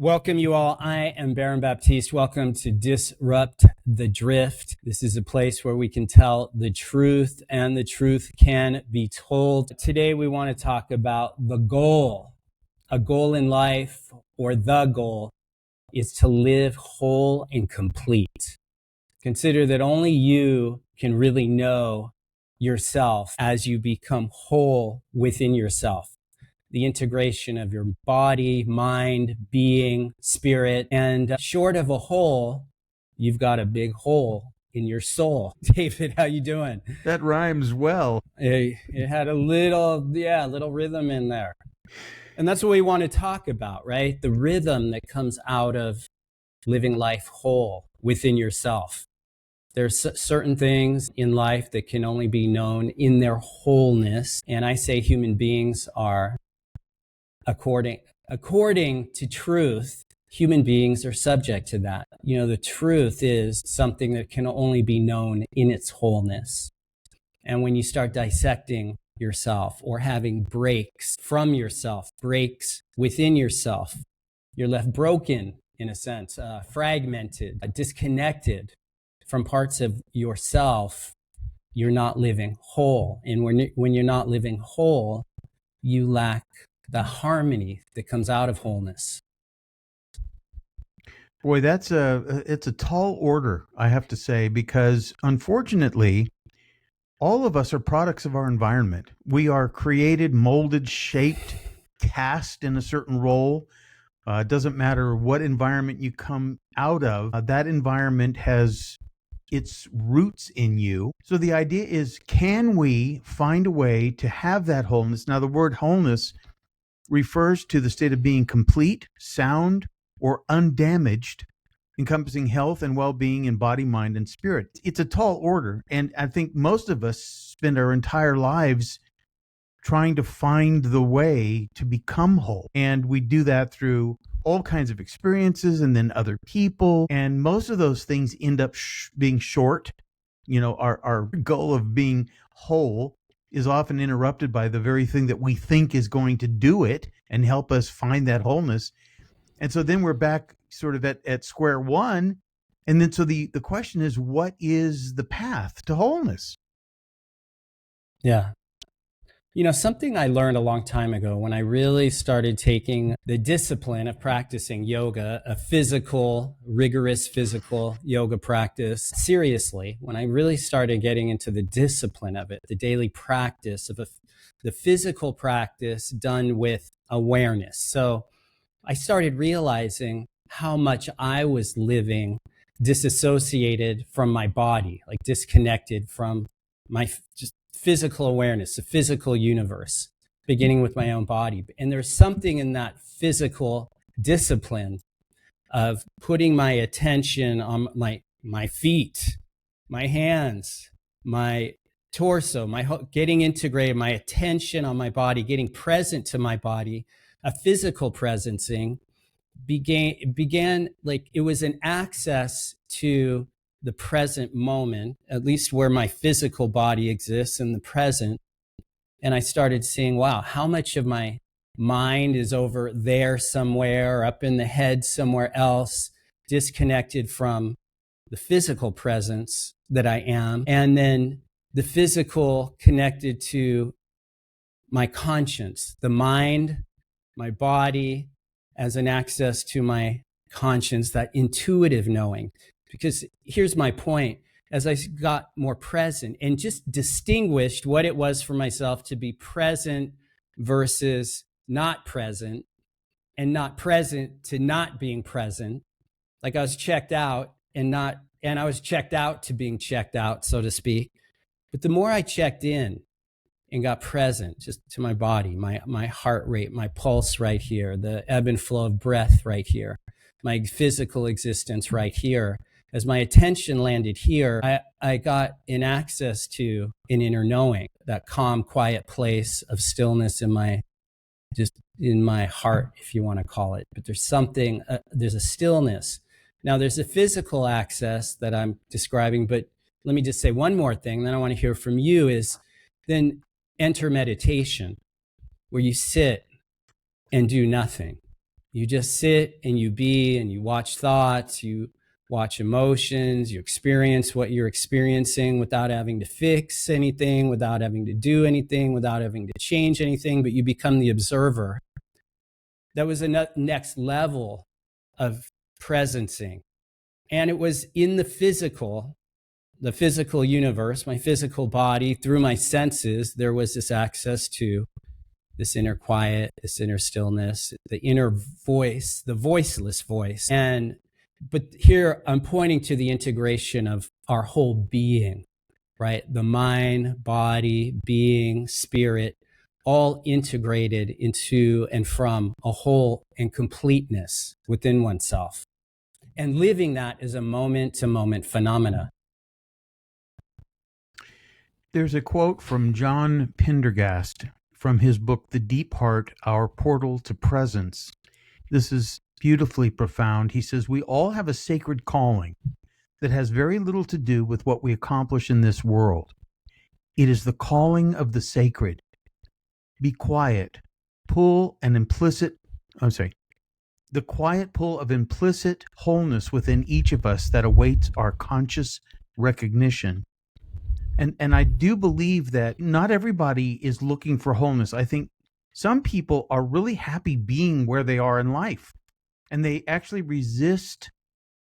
Welcome you all. I am Baron Baptiste. Welcome to Disrupt the Drift. This is a place where we can tell the truth and the truth can be told. Today we want to talk about the goal. A goal in life, or the goal, is to live whole and complete. Consider that only you can really know yourself as you become whole within yourself. The integration of your body, mind, being, spirit, and short of a hole, you've got a big hole in your soul. David, how you doing? That rhymes well. It had a little rhythm in there. And that's what we want to talk about, right? The rhythm that comes out of living life whole within yourself. There's certain things in life that can only be known in their wholeness. And I say human beings are, according to truth, human beings are subject to that. You know, the truth is something that can only be known in its wholeness. And when you start dissecting yourself or having breaks from yourself, breaks within yourself, you're left broken, in a sense, fragmented, disconnected from parts of yourself. You're not living whole. And when you're not living whole, you lack the harmony that comes out of wholeness. Boy, it's a tall order, I have to say, because unfortunately, all of us are products of our environment. We are created, molded, shaped, cast in a certain role. It doesn't matter what environment you come out of, that environment has its roots in you. So the idea is, can we find a way to have that wholeness? Now, the word wholeness refers to the state of being complete, sound, or undamaged, encompassing health and well-being in body, mind, and spirit. It's a tall order, and I think most of us spend our entire lives trying to find the way to become whole. And we do that through all kinds of experiences and then other people. And most of those things end up being short. You know, our goal of being whole is often interrupted by the very thing that we think is going to do it and help us find that wholeness. And so then we're back sort of at square one. And then so the question is, what is the path to wholeness? Yeah. You know, something I learned a long time ago when I really started taking the discipline of practicing yoga, a rigorous physical yoga practice, seriously, when I really started getting into the discipline of it, the daily practice of the physical practice done with awareness. So I started realizing how much I was living disassociated from my body, like disconnected from my just physical awareness, the physical universe, beginning with my own body. And there's something in that physical discipline of putting my attention on my feet, my hands, my torso, getting integrated, my attention on my body, getting present to my body, a physical presencing began like it was an access to the present moment, at least where my physical body exists in the present. And I started seeing, wow, how much of my mind is over there somewhere, or up in the head somewhere else, disconnected from the physical presence that I am. And then the physical connected to my conscience, the mind, my body, as an access to my conscience, that intuitive knowing. Because here's my point. As I got more present and just distinguished what it was for myself to be present versus not present, and not present to not being present, like I was checked out and I was checked out to being checked out, so to speak. But the more I checked in and got present just to my body, my heart rate, my pulse right here, the ebb and flow of breath right here, my physical existence right here, as my attention landed here, I got an access to an inner knowing, that calm, quiet place of stillness in my heart, if you want to call it. But there's something, there's a stillness. Now there's a physical access that I'm describing, but let me just say one more thing, then I want to hear from you, is then enter meditation, where you sit and do nothing. You just sit and you be, and you watch thoughts, you watch emotions, you experience what you're experiencing without having to fix anything, without having to do anything, without having to change anything, but you become the observer. That was a next level of presencing. And it was in the physical universe, my physical body, through my senses, there was this access to this inner quiet, this inner stillness, the inner voice, the voiceless voice. But here I'm pointing to the integration of our whole being, right? The mind, body, being, spirit, all integrated into and from a whole and completeness within oneself. And living that is a moment to moment phenomena. There's a quote from John Pendergast from his book, The Deep Heart, Our Portal to Presence. This is beautifully profound. He says, we all have a sacred calling that has very little to do with what we accomplish in this world. It is the calling of the sacred. Be quiet. The quiet pull of implicit wholeness within each of us that awaits our conscious recognition. And I do believe that not everybody is looking for wholeness. I think some people are really happy being where they are in life, and they actually resist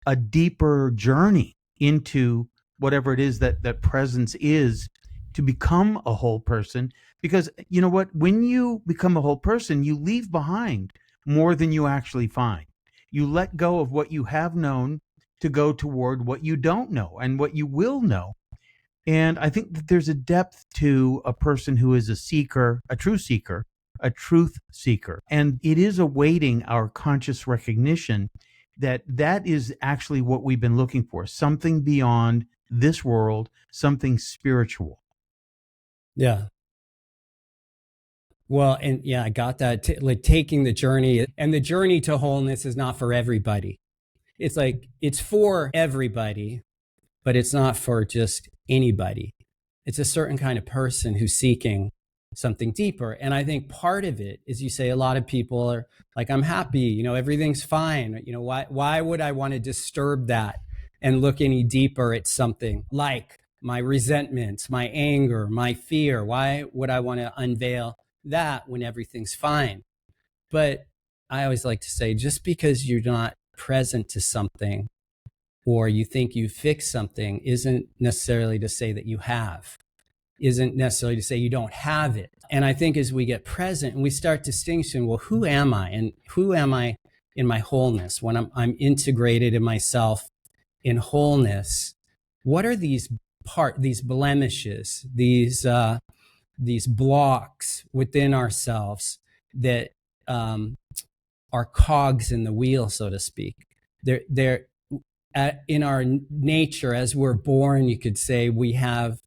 a deeper journey into whatever it is that presence is, to become a whole person. Because you know what? When you become a whole person, you leave behind more than you actually find. You let go of what you have known to go toward what you don't know and what you will know. And I think that there's a depth to a person who is a seeker, a true seeker, a truth seeker. And it is awaiting our conscious recognition that is actually what we've been looking for, something beyond this world, something spiritual. Yeah. Well, and yeah, I got that. Like taking the journey, and the journey to wholeness is not for everybody. It's like, it's for everybody, but it's not for just anybody. It's a certain kind of person who's seeking something deeper. And I think part of it is, you say, a lot of people are like, I'm happy, everything's fine. Why would I want to disturb that and look any deeper at something like my resentments, my anger, my fear? Why would I want to unveil that when everything's fine? But I always like to say, just because you're not present to something, or you think you fixed something, isn't necessarily to say that you have, isn't necessarily to say you don't have it. And I think as we get present and we start distinguishing, well, who am I? And who am I in my wholeness? When I'm integrated in myself in wholeness, what are these blemishes, these blocks within ourselves that are cogs in the wheel, so to speak? They're in our nature, as we're born, you could say we're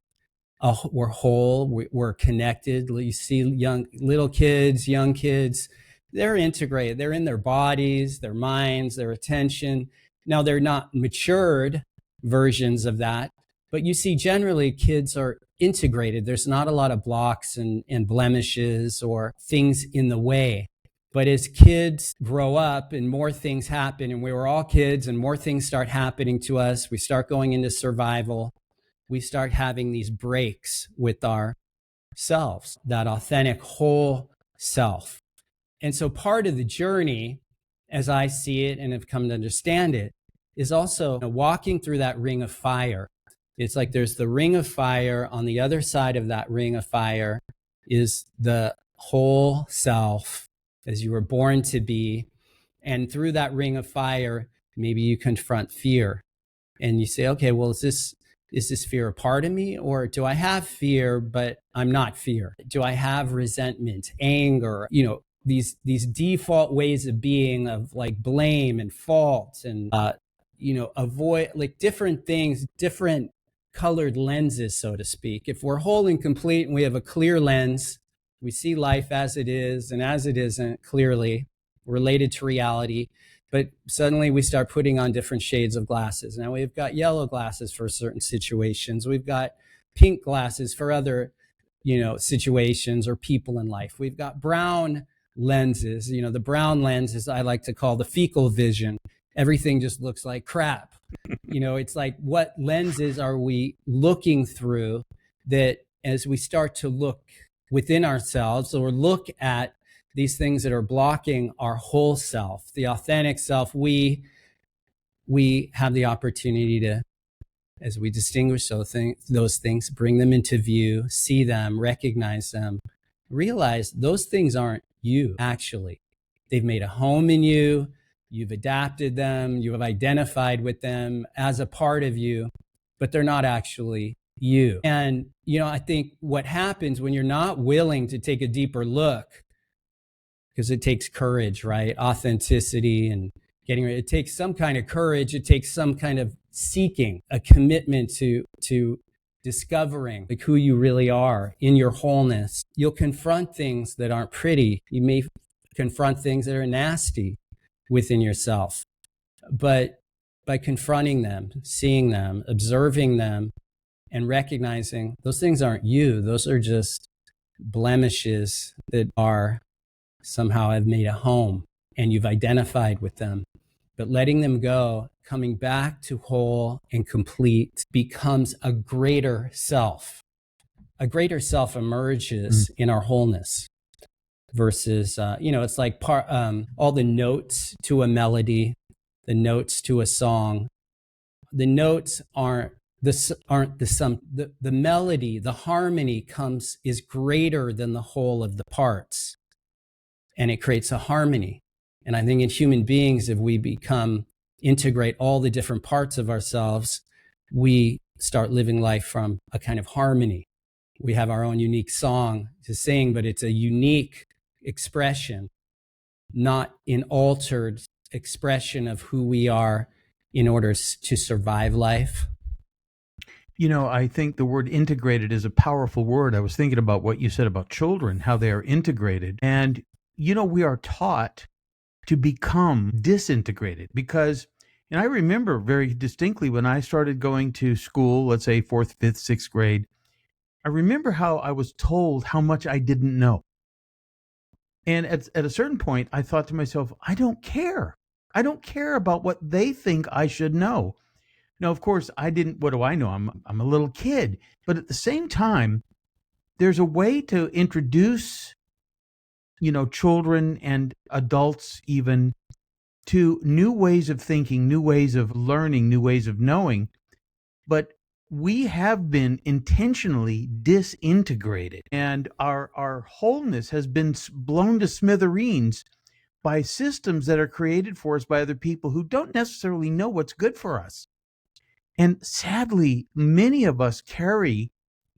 whole, we're connected. You see young kids, they're integrated. They're in their bodies, their minds, their attention. Now, they're not matured versions of that, but you see generally kids are integrated. There's not a lot of blocks and blemishes or things in the way. But as kids grow up and more things happen, and we were all kids and more things start happening to us, we start going into survival, we start having these breaks with ourselves, that authentic whole self. And so part of the journey, as I see it and have come to understand it, is also walking through that ring of fire. It's like there's the ring of fire. On the other side of that ring of fire is the whole self, as you were born to be. And through that ring of fire, maybe you confront fear and you say, okay, well, is this fear a part of me? Or do I have fear, but I'm not fear? Do I have resentment, anger, these default ways of being, of like blame and fault and, avoid, like different things, different colored lenses, so to speak. If we're whole and complete and we have a clear lens, we see life as it is and as it isn't, clearly related to reality. But suddenly we start putting on different shades of glasses. Now we've got yellow glasses for certain situations. We've got pink glasses for other, situations or people in life. We've got brown lenses. The brown lenses I like to call the fecal vision. Everything just looks like crap. It's like, what lenses are we looking through, that as we start to look within ourselves or look at these things that are blocking our whole self, the authentic self, we have the opportunity to, as we distinguish those things, bring them into view, see them, recognize them, realize those things aren't you, actually. They've made a home in you. You've adapted them. You have identified with them as a part of you, but they're not actually you. And, I think what happens when you're not willing to take a deeper look, because it takes courage, right? Authenticity and it takes some kind of courage. It takes some kind of seeking, a commitment to discovering like who you really are in your wholeness. You'll confront things that aren't pretty. You may confront things that are nasty within yourself, but by confronting them, seeing them, observing them, and recognizing those things aren't you, those are just blemishes that are somehow have made a home and you've identified with them. But letting them go, coming back to whole and complete, becomes a greater self. A greater self emerges in our wholeness versus, it's like all the notes to a melody, the notes to a song. The notes aren't the sum. The melody, the harmony is greater than the whole of the parts, and it creates a harmony. And I think in human beings, if we integrate all the different parts of ourselves, we start living life from a kind of harmony. We have our own unique song to sing, but it's a unique expression, not an altered expression of who we are in order to survive life. I think the word integrated is a powerful word. I was thinking about what you said about children, how they are integrated. And, we are taught to become disintegrated because, and I remember very distinctly when I started going to school, let's say 4th, 5th, 6th grade, I remember how I was told how much I didn't know. And at a certain point, I thought to myself, I don't care. I don't care about what they think I should know. Now, of course, what do I know? I'm a little kid. But at the same time, there's a way to introduce children and adults even to new ways of thinking, new ways of learning, new ways of knowing. But we have been intentionally disintegrated, and our wholeness has been blown to smithereens by systems that are created for us by other people who don't necessarily know what's good for us. And sadly, many of us carry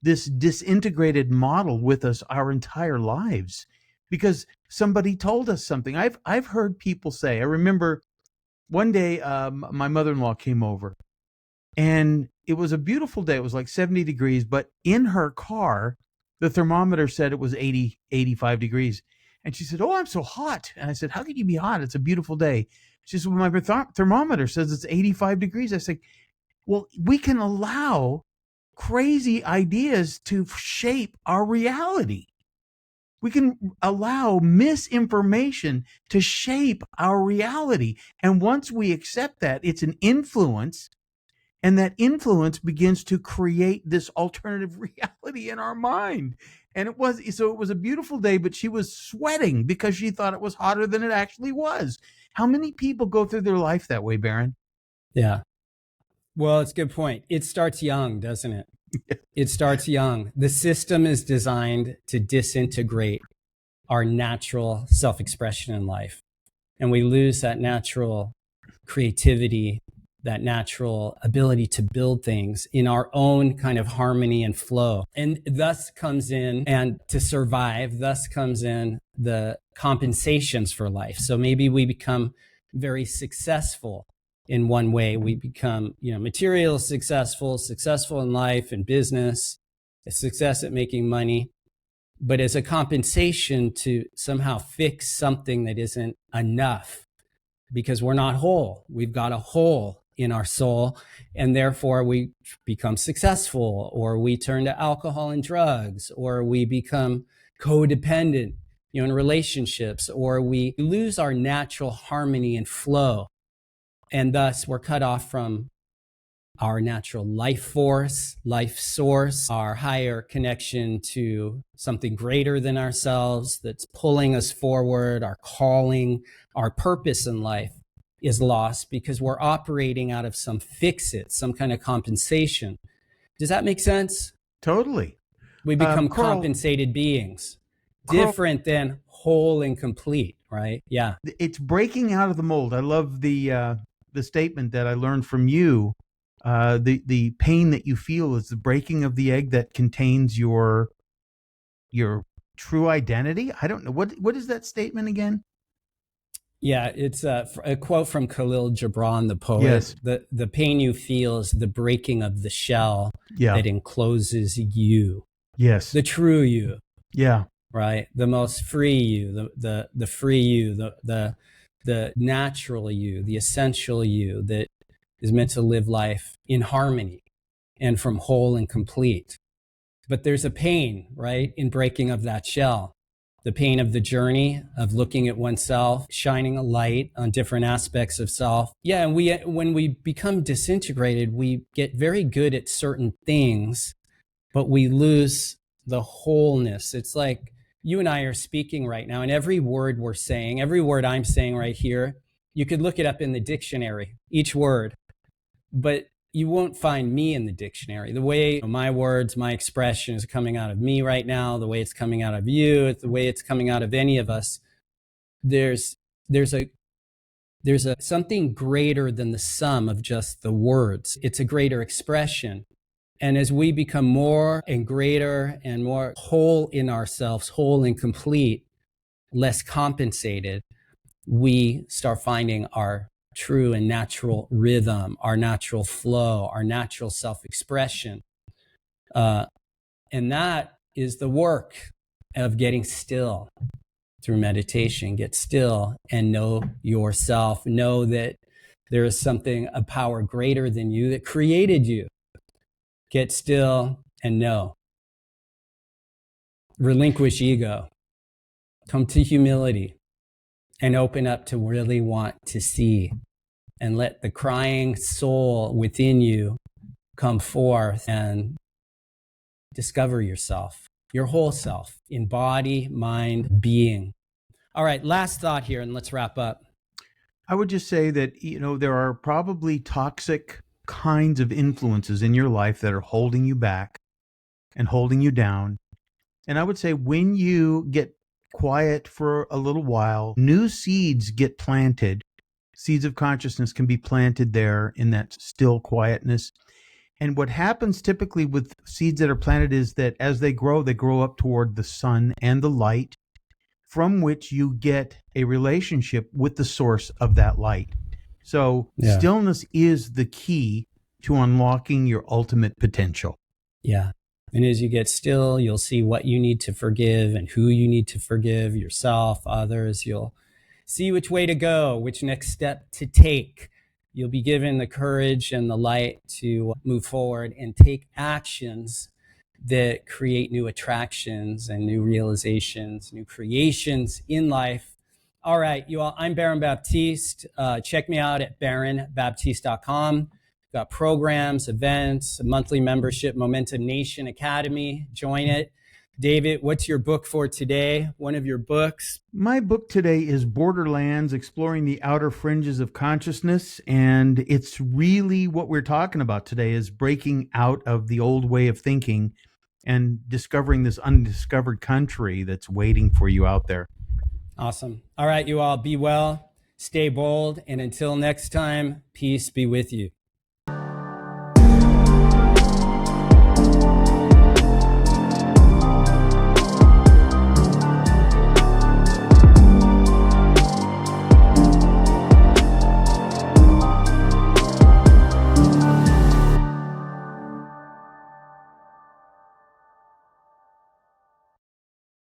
this disintegrated model with us our entire lives because somebody told us something. I've heard people say, I remember one day my mother-in-law came over and it was a beautiful day. It was like 70 degrees, but in her car, the thermometer said it was 85 degrees. And she said, "Oh, I'm so hot." And I said, "How could you be hot? It's a beautiful day." She said, "Well, my thermometer says it's 85 degrees. I said, "Well, we can allow crazy ideas to shape our reality. We can allow misinformation to shape our reality. And once we accept that, it's an influence, and that influence begins to create this alternative reality in our mind." And it was a beautiful day, but she was sweating because she thought it was hotter than it actually was. How many people go through their life that way, Baron? Yeah. Well, it's a good point. It starts young, doesn't it? It starts young. The system is designed to disintegrate our natural self-expression in life. And we lose that natural creativity, that natural ability to build things in our own kind of harmony and flow. And thus comes in, and to survive, thus comes in the compensations for life. So maybe we become very successful in one way. We become, material successful in life and business, a success at making money. But as a compensation to somehow fix something that isn't enough, because we're not whole. We've got a hole in our soul, and therefore we become successful, or we turn to alcohol and drugs, or we become codependent in relationships, or we lose our natural harmony and flow. And thus we're cut off from our natural life force, life source, our higher connection to something greater than ourselves that's pulling us forward, our calling, our purpose in life is lost because we're operating out of some fix-it, some kind of compensation. Does that make sense? Totally. We become Carl, compensated beings, Carl, different than whole and complete, right? Yeah. it's breaking out of the mold. I love the statement that I learned from you. The pain that you feel is the breaking of the egg that contains your true identity. I don't know what is that statement again. Yeah, it's a quote from Khalil Gibran, the poet. Yes. The pain you feel is the breaking of the shell Yeah. that encloses you. Yes. The true you. Yeah. Right. The most free you, the free you, the natural you, the essential you that is meant to live life in harmony and from whole and complete. But there's a pain, right, in breaking of that shell. The pain of the journey of looking at oneself, shining a light on different aspects of self. Yeah, and when we become disintegrated, we get very good at certain things, but we lose the wholeness. It's like you and I are speaking right now, and every word we're saying, every word I'm saying right here, you could look it up in the dictionary, each word, but you won't find me in the dictionary. The way my words, my expression is coming out of me right now, the way it's coming out of you, it's the way it's coming out of any of us. There's a something greater than the sum of just the words. It's a greater expression. And as we become more and greater and more whole in ourselves, whole and complete, less compensated, we start finding our true and natural rhythm, our natural flow, our natural self-expression. And that is the work of getting still through meditation. Get still and know yourself. Know that there is something, a power greater than you that created you. Get still and know. Relinquish ego. Come to humility and open up to really want to see, and let the crying soul within you come forth and discover yourself, your whole self, in body, mind, being. All right, last thought here, and let's wrap up. I would just say that, there are probably toxic kinds of influences in your life that are holding you back and holding you down. And I would say when you get quiet for a little while, new seeds get planted. Seeds of consciousness can be planted there in that still quietness. And what happens typically with seeds that are planted is that as they grow up toward the sun and the light, from which you get a relationship with the source of that light. So stillness is the key to unlocking your ultimate potential. Yeah. And as you get still, you'll see what you need to forgive and who you need to forgive, yourself, others. You'll see which way to go, which next step to take. You'll be given the courage and the light to move forward and take actions that create new attractions and new realizations, new creations in life. All right, you all, I'm Baron Baptiste. Check me out at baronbaptiste.com. Got programs, events, a monthly membership, Momentum Nation Academy. Join it. David, what's your book for today? One of your books? My book today is Borderlands, Exploring the Outer Fringes of Consciousness. And it's really what we're talking about today is breaking out of the old way of thinking and discovering this undiscovered country that's waiting for you out there. Awesome. All right, you all, be well, stay bold, and until next time, peace be with you.